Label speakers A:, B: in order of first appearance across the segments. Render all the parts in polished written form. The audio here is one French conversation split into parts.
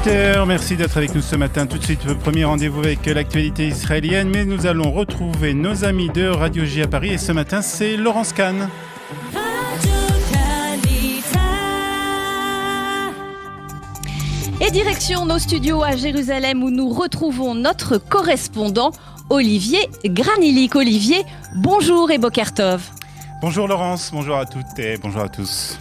A: 18h, merci d'être avec nous ce matin. Tout de suite, premier rendez-vous avec l'actualité israélienne, mais nous allons retrouver nos amis de Radio J à Paris et ce matin, c'est Laurence Kahn.
B: Et direction nos studios à Jérusalem où nous retrouvons notre correspondant Olivier Granilik. Olivier, bonjour et Boker Tov.
A: Bonjour Laurence, bonjour à toutes et bonjour à tous.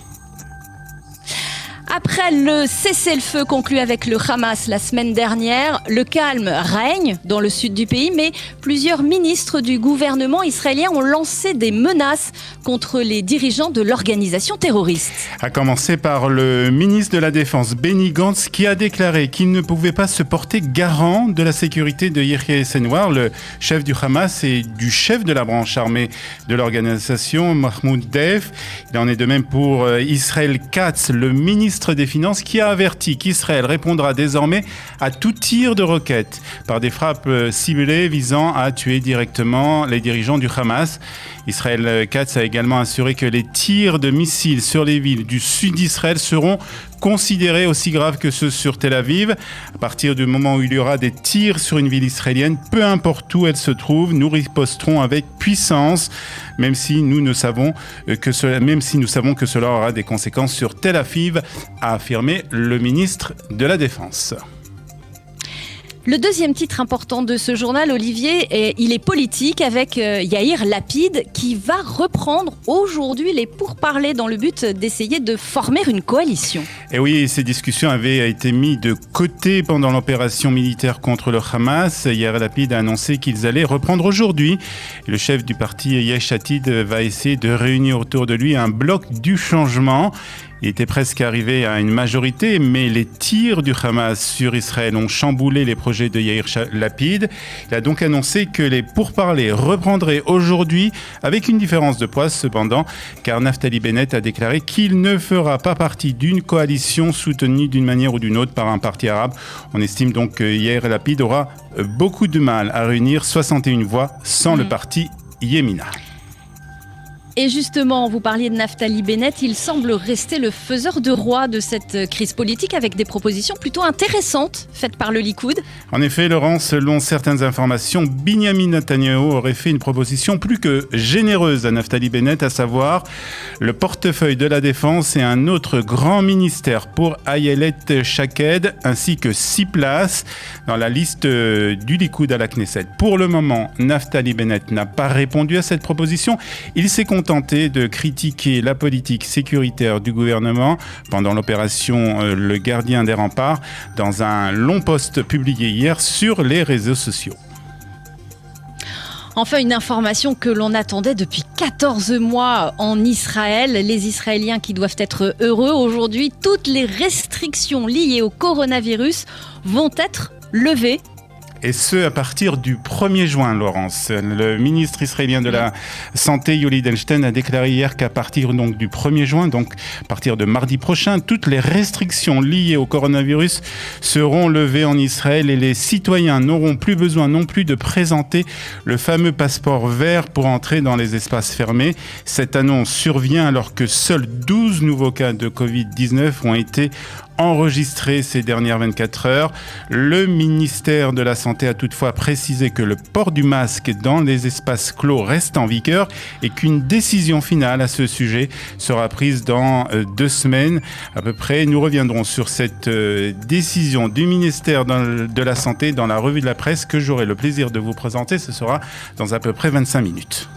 B: Après le cessez-le-feu conclu avec le Hamas la semaine dernière, le calme règne dans le sud du pays, mais plusieurs ministres du gouvernement israélien ont lancé des menaces contre les dirigeants de l'organisation terroriste.
A: À commencer par le ministre de la Défense, Benny Gantz, qui a déclaré qu'il ne pouvait pas se porter garant de la sécurité de Yahya Senwar, le chef du Hamas et du chef de la branche armée de l'organisation, Mahmoud Deif. Il en est de même pour Israël Katz, le ministre des Finances, qui a averti qu'Israël répondra désormais à tout tir de roquettes par des frappes ciblées visant à tuer directement les dirigeants du Hamas. Israël Katz a également assuré que les tirs de missiles sur les villes du sud d'Israël seront considérés aussi graves que ceux sur Tel Aviv. À partir du moment où il y aura des tirs sur une ville israélienne, peu importe où elle se trouve, nous riposterons avec puissance, même si nous savons que cela aura des conséquences sur Tel Aviv, a affirmé le ministre de la Défense.
B: Le deuxième titre important de ce journal, Olivier, il est politique avec Yair Lapid qui va reprendre aujourd'hui les pourparlers dans le but d'essayer de former une coalition.
A: Et oui, ces discussions avaient été mises de côté pendant l'opération militaire contre le Hamas. Yair Lapid a annoncé qu'ils allaient reprendre aujourd'hui. Et le chef du parti Yesh Atid va essayer de réunir autour de lui un bloc du changement. Il était presque arrivé à une majorité, mais les tirs du Hamas sur Israël ont chamboulé les projets de Yair Lapid. Il a donc annoncé que les pourparlers reprendraient aujourd'hui, avec une différence de poids cependant, car Naftali Bennett a déclaré qu'il ne fera pas partie d'une coalition soutenue d'une manière ou d'une autre par un parti arabe. On estime donc que Yair Lapid aura beaucoup de mal à réunir 61 voix sans le parti Yemina.
B: Et justement, vous parliez de Naftali Bennett, il semble rester le faiseur de roi de cette crise politique avec des propositions plutôt intéressantes faites par le Likoud.
A: En effet, Laurent, selon certaines informations, Binyamin Netanyahu aurait fait une proposition plus que généreuse à Naftali Bennett, à savoir le portefeuille de la Défense et un autre grand ministère pour Ayelet Shaked, ainsi que 6 places dans la liste du Likoud à la Knesset. Pour le moment, Naftali Bennett n'a pas répondu à cette proposition. Il s'est contenté de critiquer la politique sécuritaire du gouvernement pendant l'opération Le Gardien des Remparts dans un long post publié hier sur les réseaux sociaux.
B: Enfin, une information que l'on attendait depuis 14 mois en Israël. Les Israéliens qui doivent être heureux aujourd'hui, toutes les restrictions liées au coronavirus vont être levées.
A: Et ce, à partir du 1er juin, Laurence. Le ministre israélien de la Santé, Yoli Edelstein, a déclaré hier qu'à partir donc, du 1er juin, donc à partir de mardi prochain, toutes les restrictions liées au coronavirus seront levées en Israël et les citoyens n'auront plus besoin non plus de présenter le fameux passeport vert pour entrer dans les espaces fermés. Cette annonce survient alors que seuls 12 nouveaux cas de Covid-19 ont été enregistrés ces dernières 24 heures. Le ministère de la Santé a toutefois précisé que le port du masque dans les espaces clos reste en vigueur et qu'une décision finale à ce sujet sera prise dans 2 semaines à peu près. Nous reviendrons sur cette décision du ministère de la Santé dans la revue de la presse que j'aurai le plaisir de vous présenter. Ce sera dans à peu près 25 minutes.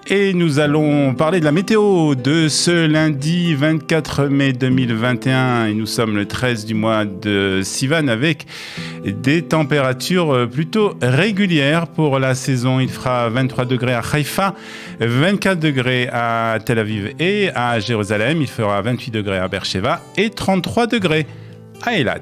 A: Et nous allons parler de la météo de ce lundi 24 mai 2021. Et nous sommes le 13 du mois de Sivan avec des températures plutôt régulières pour la saison. Il fera 23 degrés à Haïfa, 24 degrés à Tel Aviv et à Jérusalem. Il fera 28 degrés à Beersheva et 33 degrés à Eilat.